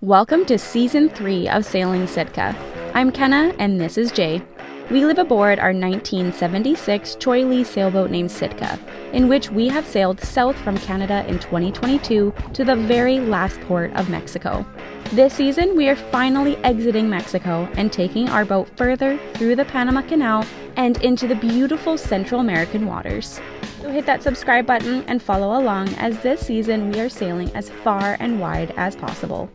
Welcome to Season 3 of Sailing Sitka. I'm Kenna and this is Jay. We live aboard our 1976 Choi Lee sailboat named Sitka, in which we have sailed south from Canada in 2022 to the very last port of Mexico. This season, we are finally exiting Mexico and taking our boat further through the Panama Canal and into the beautiful Central American waters. So hit that subscribe button and follow along, as this season we are sailing as far and wide as possible.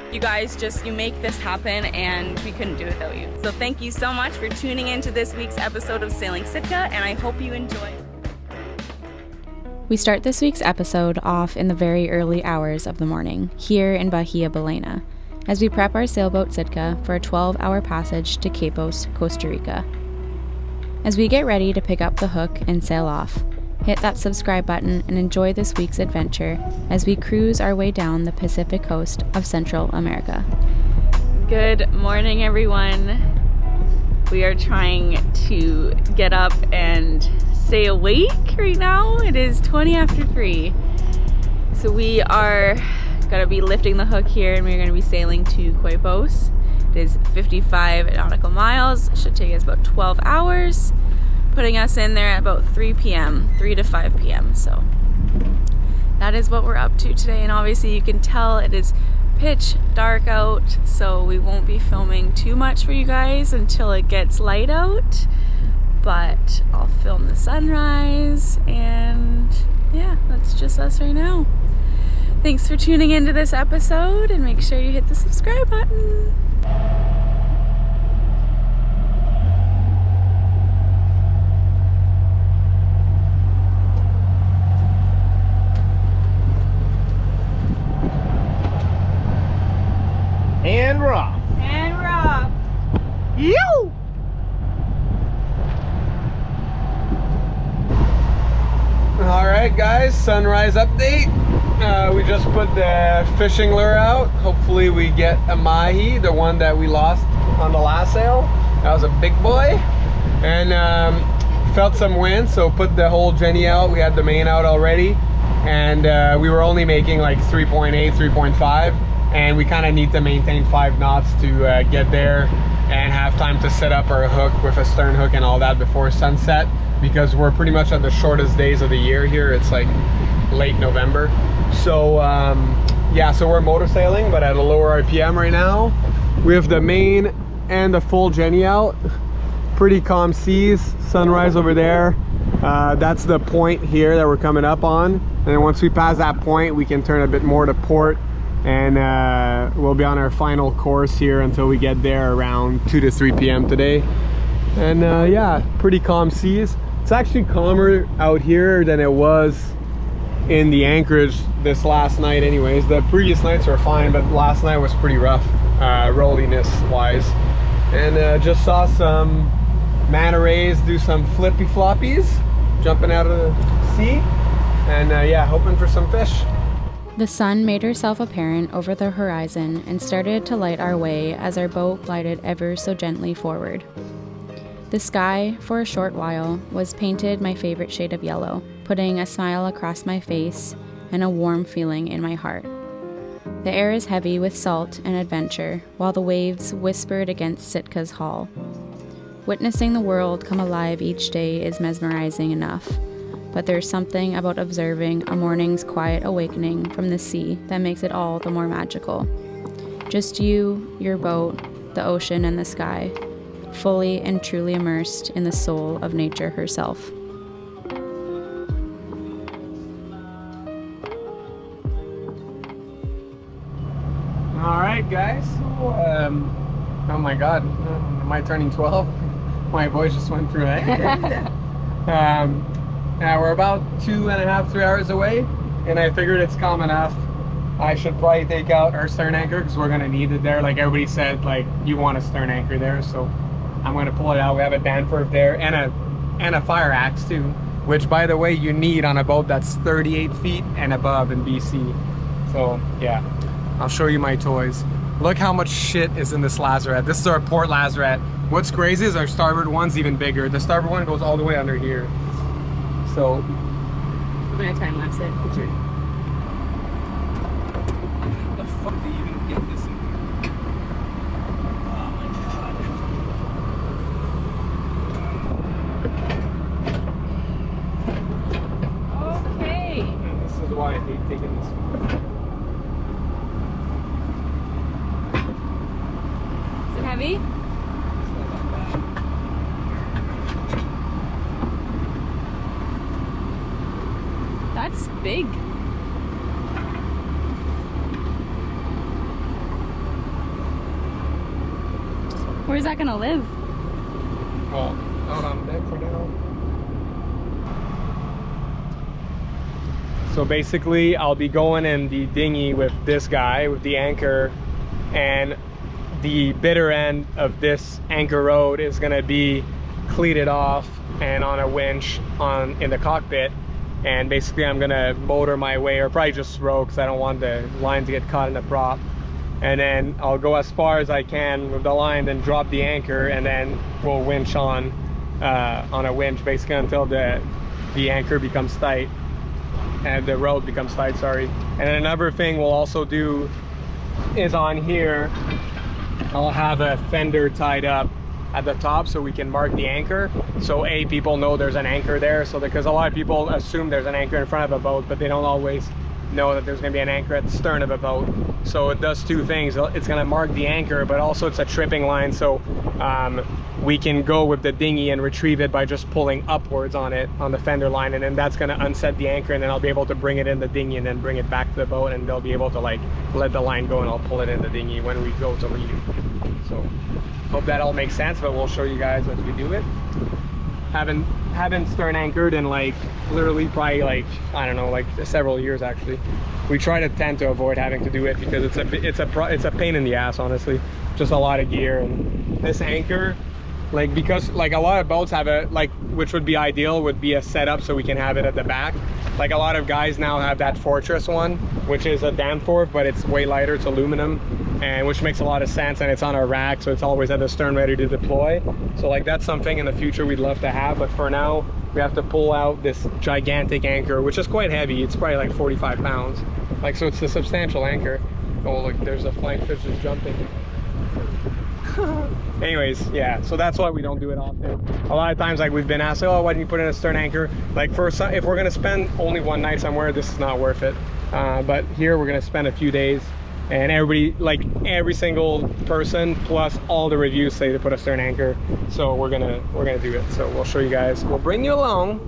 You guys you make this happen, and we couldn't do it without you. So thank you so much for tuning in to this week's episode of Sailing Sitka, and I hope you enjoy. We start this week's episode off in the very early hours of the morning, here in Bahía Ballena, as we prep our sailboat Sitka for a 12-hour passage to Quepos, Costa Rica. As we get ready to pick up the hook and sail off, hit that subscribe button and enjoy this week's adventure as we cruise our way down the Pacific coast of Central America. Good morning, everyone. We are trying to get up and stay awake right now. It is 20 after 3. So we are going to be lifting the hook here, and we're going to be sailing to Quepos. It is 55 nautical miles. It should take us about 12 hours. Putting us in there at about 3 p.m., 3 to 5 p.m. So that is what we're up to today. And obviously you can tell it is pitch dark out, so we won't be filming too much for you guys until it gets light out. But I'll film the sunrise, and yeah, that's just us right now. Thanks for tuning into this episode, and make sure you hit the subscribe button. And rock. And rock. You. All right, guys. Sunrise update. We just put the fishing lure out. Hopefully, we get a mahi, the one that we lost on the last sail. That was a big boy, and felt some wind, so put the whole Jenny out. We had the main out already, and we were only making like 3.8, 3.5. And we kind of need to maintain 5 knots to get there and have time to set up our hook with a stern hook and all that before sunset, because we're pretty much at the shortest days of the year here. It's like late November. So yeah, so we're motor sailing, but at a lower RPM right now. We have the main and the full Jenny out. Pretty calm seas, sunrise over there. That's the point here that we're coming up on. And then once we pass that point, we can turn a bit more to port, and we'll be on our final course here until we get there around 2 to 3 p.m. today. And yeah, pretty calm seas. It's actually calmer out here than it was in the anchorage this last night anyways. The previous nights were fine, but last night was pretty rough, rolliness wise. And just saw some manta rays do some flippy floppies jumping out of the sea, and yeah, hoping for some fish. The sun made herself apparent over the horizon and started to light our way as our boat glided ever so gently forward. The sky, for a short while, was painted my favorite shade of yellow, putting a smile across my face and a warm feeling in my heart. The air is heavy with salt and adventure, while the waves whispered against Sitka's hull. Witnessing the world come alive each day is mesmerizing enough, but there's something about observing a morning's quiet awakening from the sea that makes it all the more magical. Just you, your boat, the ocean, and the sky, fully and truly immersed in the soul of nature herself. All right, guys. Oh my God, am I turning 12? My voice just went through that. Now we're about 2.5, 3 hours away, and I figured it's calm enough. I should probably take out our stern anchor because we're gonna need it there. Like everybody said, like you want a stern anchor there, so I'm gonna pull it out. We have a Danforth there and a fire axe too, which by the way you need on a boat that's 38 feet and above in BC. So yeah, I'll show you my toys. Look how much shit is in this lazarette. This is our port lazarette. What's crazy is our starboard one's even bigger. The starboard one goes all the way under here. So I'm gonna time lapse it. the fuck do you even get this in? heavy? That's big. Where's that gonna live? Well, out on deck for now. So basically, I'll be going in the dinghy with this guy, with the anchor, and the bitter end of this anchor rod is gonna be cleated off and on a winch in the cockpit. And basically I'm gonna motor my way, or probably just row because I don't want the line to get caught in the prop. And then I'll go as far as I can with the line, then drop the anchor, and then we'll winch on a winch basically until the anchor becomes tight and the rod becomes tight, sorry. And then another thing we'll also do is on here, I'll have a fender tied up at the top so we can mark the anchor, so people know there's an anchor there. So because a lot of people assume there's an anchor in front of a boat, but they don't always know that there's going to be an anchor at the stern of a boat. So it does two things. It's going to mark the anchor, but also it's a tripping line, so we can go with the dinghy and retrieve it by just pulling upwards on it, on the fender line, and then that's going to unset the anchor, and then I'll be able to bring it in the dinghy and then bring it back to the boat, and they'll be able to like let the line go, and I'll pull it in the dinghy when we go to leave. So hope that all makes sense, but we'll show you guys as we do it. Haven't stern anchored in like literally probably like, I don't know, like several years actually. We try to tend to avoid having to do it because it's a pain in the ass, honestly. Just a lot of gear. And this anchor, like, because like a lot of boats have a, like, which would be ideal, would be a setup so we can have it at the back. Like a lot of guys now have that Fortress one, which is a Danforth, but it's way lighter, it's aluminum, and which makes a lot of sense, and it's on a rack, so it's always at the stern ready to deploy. So like that's something in the future we'd love to have, but for now we have to pull out this gigantic anchor, which is quite heavy. It's probably like 45 pounds. Like, so it's a substantial anchor. Oh look, there's a flying fish just jumping. Anyways, yeah, so that's why we don't do it often. A lot of times, like, we've been asked, oh, why didn't you put in a stern anchor? Like, if we're gonna spend only one night somewhere, this is not worth it. But here we're gonna spend a few days, and everybody, like every single person plus all the reviews say to put a stern anchor, so we're gonna do it. So we'll show you guys, we'll bring you along.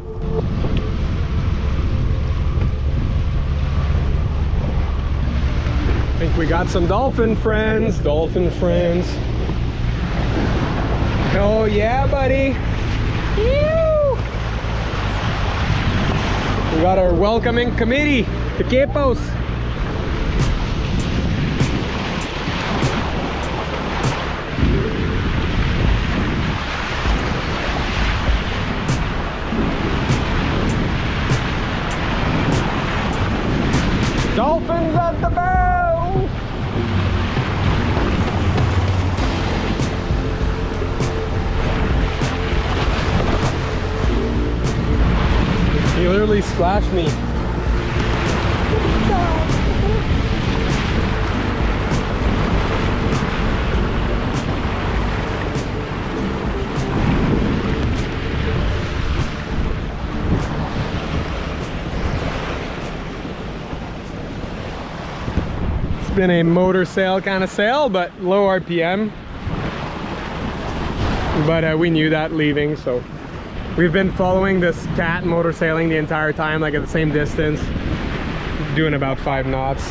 I think we got some dolphin friends. Oh yeah, buddy. Ew. We got our welcoming committee to Quepos. Dolphins at the bow. He literally splashed me. It's been a motor sail kind of sail, but low RPM. But we knew that leaving, so we've been following this cat motor sailing the entire time, like at the same distance, doing about 5 knots.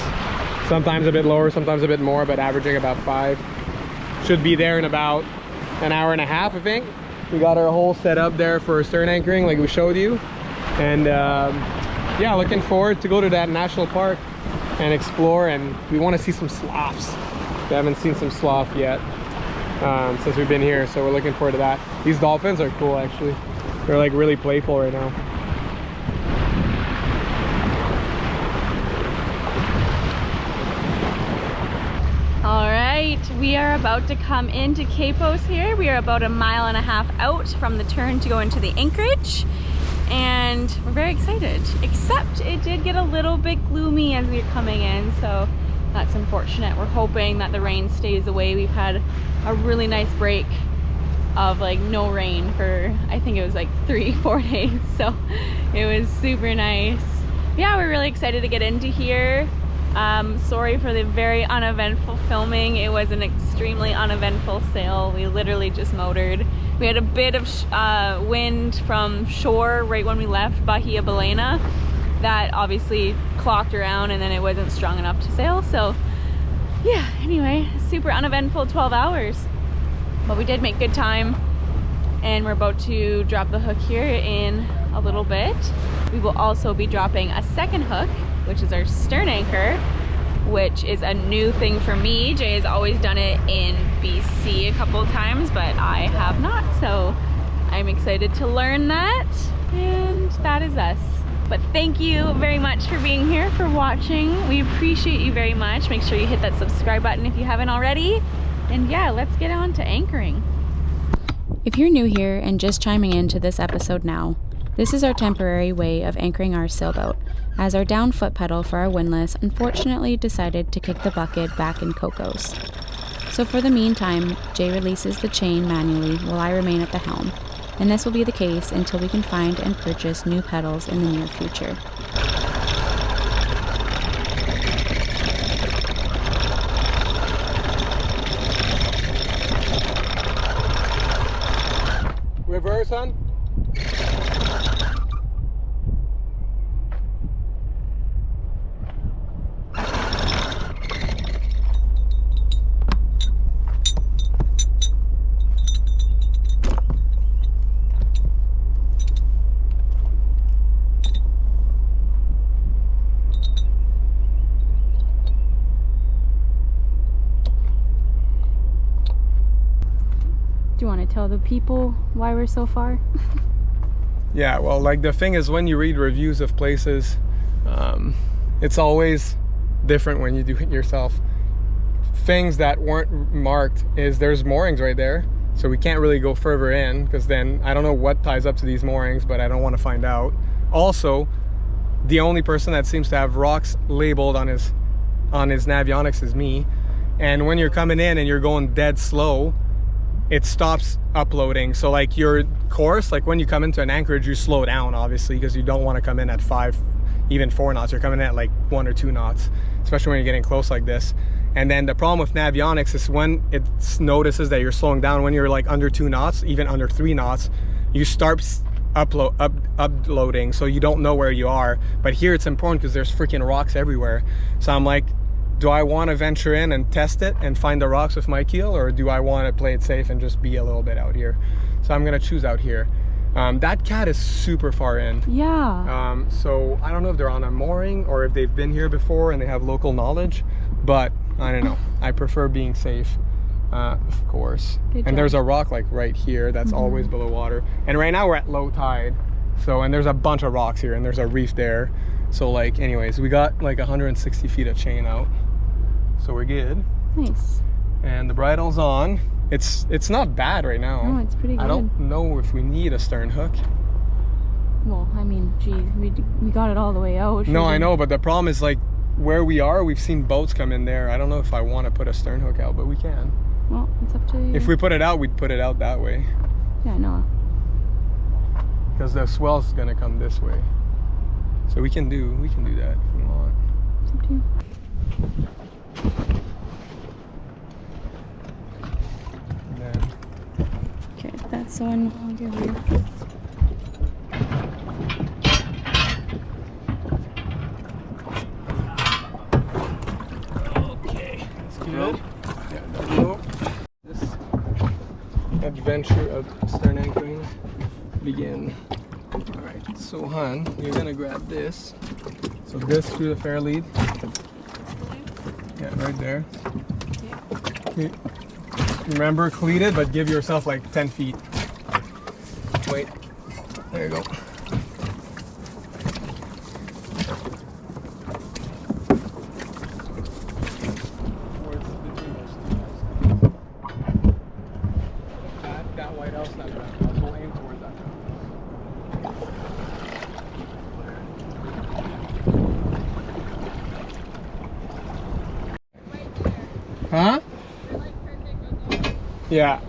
Sometimes a bit lower, sometimes a bit more, but averaging about 5. Should be there in about an hour and a half, I think. We got our whole setup there for stern anchoring, like we showed you. And yeah, looking forward to go to that national park and explore, and we want to see some sloughs. We haven't seen some slough yet since we've been here, so we're looking forward to that. These dolphins are cool, actually. They're like really playful right now. All right, we are about to come into Quepos here. We are about 1.5 miles out from the turn to go into the anchorage, and we're very excited, except it did get a little bit gloomy as we were coming in, so that's unfortunate. We're hoping that the rain stays away. We've had a really nice break of like no rain for, I think it was like 3-4 days, so it was super nice. Yeah, we're really excited to get into here. Sorry for the very uneventful filming. It was an extremely uneventful sail. We literally just motored. We had a bit of wind from shore right when we left Bahía Ballena. That obviously clocked around and then it wasn't strong enough to sail. So yeah, anyway, super uneventful 12 hours. But we did make good time, and we're about to drop the hook here in a little bit. We will also be dropping a second hook, which is our stern anchor, which is a new thing for me. Jay has always done it in BC a couple of times, but I have not, so I'm excited to learn that, and that is us. But thank you very much for being here, for watching. We appreciate you very much. Make sure you hit that subscribe button if you haven't already. And yeah, let's get on to anchoring. If you're new here and just chiming into this episode now, this is our temporary way of anchoring our sailboat, as our down foot pedal for our windlass unfortunately decided to kick the bucket back in Cocos. So for the meantime, Jay releases the chain manually while I remain at the helm, and this will be the case until we can find and purchase new pedals in the near future. Reverse on. Do you want to tell the people why we're so far? Yeah, well, like the thing is, when you read reviews of places, it's always different when you do it yourself. Things that weren't marked is there's moorings right there, so we can't really go further in, because then I don't know what ties up to these moorings, but I don't want to find out. Also, the only person that seems to have rocks labeled on his navionics is me, and when you're coming in and you're going dead slow, it stops uploading. So like your course, like when you come into an anchorage, you slow down obviously, because you don't want to come in at 5, even 4 knots. You're coming in at like 1 or 2 knots, especially when you're getting close like this. And then the problem with navionics is when it notices that you're slowing down, when you're like under 2 knots, even under 3 knots, you start uploading, so you don't know where you are. But here it's important because there's freaking rocks everywhere. So I'm like, do I want to venture in and test it and find the rocks with my keel, or do I want to play it safe and just be a little bit out here? So I'm gonna choose out here. That cat is super far in. Yeah. So I don't know if they're on a mooring or if they've been here before and they have local knowledge, but I don't know. I prefer being safe, of course. And there's a rock like right here that's always below water. And right now we're at low tide. So, and there's a bunch of rocks here and there's a reef there. So like, anyways, we got like 160 feet of chain out. So we're good. Nice. And the bridle's on. It's not bad right now. No, it's pretty good. I don't know if we need a stern hook. Well, I mean, geez, we got it all the way out. No, I know, but the problem is like where we are, we've seen boats come in there. I don't know if I want to put a stern hook out, but we can. Well, it's up to you. If we put it out, we'd put it out that way. Yeah, no. Because the swell's gonna come this way. So we can do that if we want. It's up to you. And then, Okay, that's one I'll give you. okay, that's good. Yeah, double rope. This adventure of stern anchoring begin. Alright, so hon, you're gonna grab this. So this through the fair lead. Yeah, right there. Okay. Remember, cleated, but give yourself like 10 feet. Wait, there you go. That white house, not that house. We'll aim towards that. Huh? Yeah.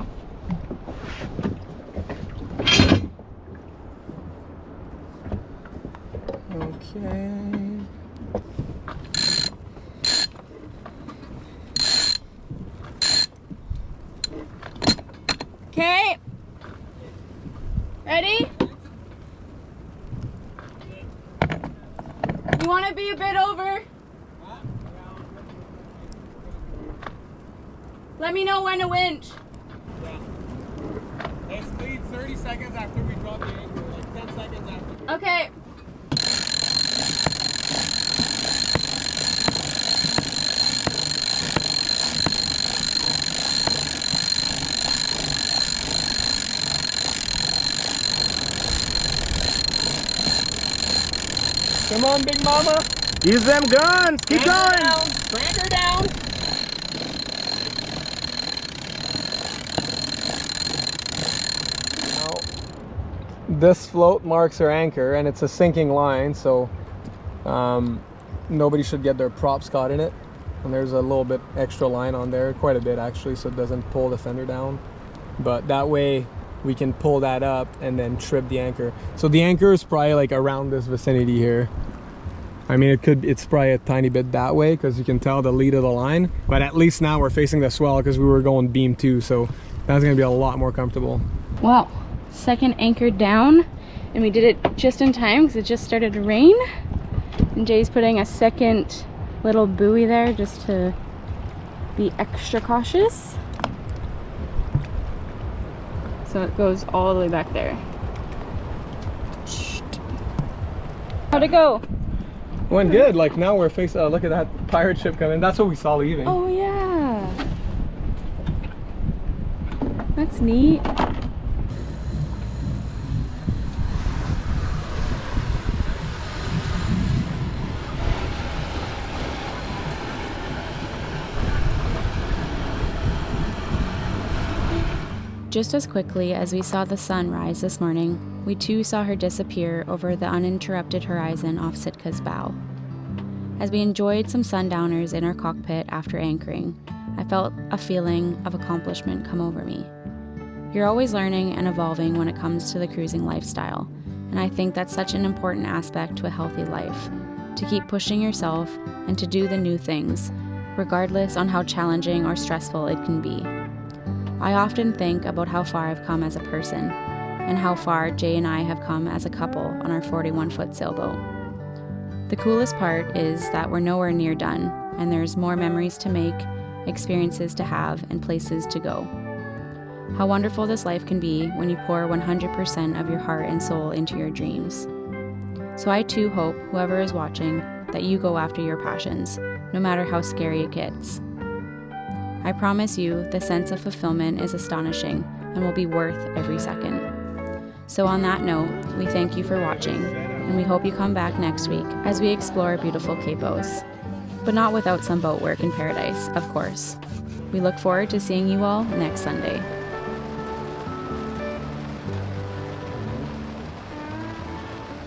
Okay. Okay. Ready? You want to be a bit over? Let me know when to winch. Yeah. Let's leave 30 seconds after we drop the anchor, like 10 seconds after. Okay. Come on, big mama. Use them guns. Keep going. Anchor down. This float marks our anchor, and it's a sinking line, so nobody should get their props caught in it. And there's a little bit extra line on there, quite a bit actually, so it doesn't pull the fender down. But that way we can pull that up and then trip the anchor. So the anchor is probably like around this vicinity here. I mean, it's probably a tiny bit that way because you can tell the lead of the line, but at least now we're facing the swell because we were going beam 2, so that's gonna be a lot more comfortable. Wow, second anchor down, and we did it just in time because it just started to rain. And Jay's putting a second little buoy there just to be extra cautious. So it goes all the way back there. How'd it go? Went good. Like now we're facing. Look at that pirate ship coming. That's what we saw leaving. Oh yeah, that's neat. Just as quickly as we saw the sun rise this morning, we too saw her disappear over the uninterrupted horizon off Sitka's bow. As we enjoyed some sundowners in our cockpit after anchoring, I felt a feeling of accomplishment come over me. You're always learning and evolving when it comes to the cruising lifestyle, and I think that's such an important aspect to a healthy life, to keep pushing yourself and to do the new things, regardless on how challenging or stressful it can be. I often think about how far I've come as a person, and how far Jay and I have come as a couple on our 41-foot sailboat. The coolest part is that we're nowhere near done, and there's more memories to make, experiences to have, and places to go. How wonderful this life can be when you pour 100% of your heart and soul into your dreams. So I too hope, whoever is watching, that you go after your passions, no matter how scary it gets. I promise you, the sense of fulfillment is astonishing and will be worth every second. So on that note, we thank you for watching, and we hope you come back next week as we explore beautiful Quepos. But not without some boat work in paradise, of course. We look forward to seeing you all next Sunday.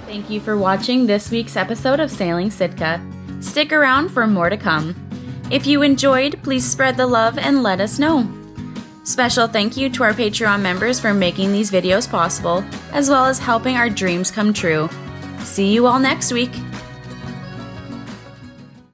Thank you for watching this week's episode of Sailing Sitka. Stick around for more to come. If you enjoyed, please spread the love and let us know. Special thank you to our Patreon members for making these videos possible, as well as helping our dreams come true. See you all next week.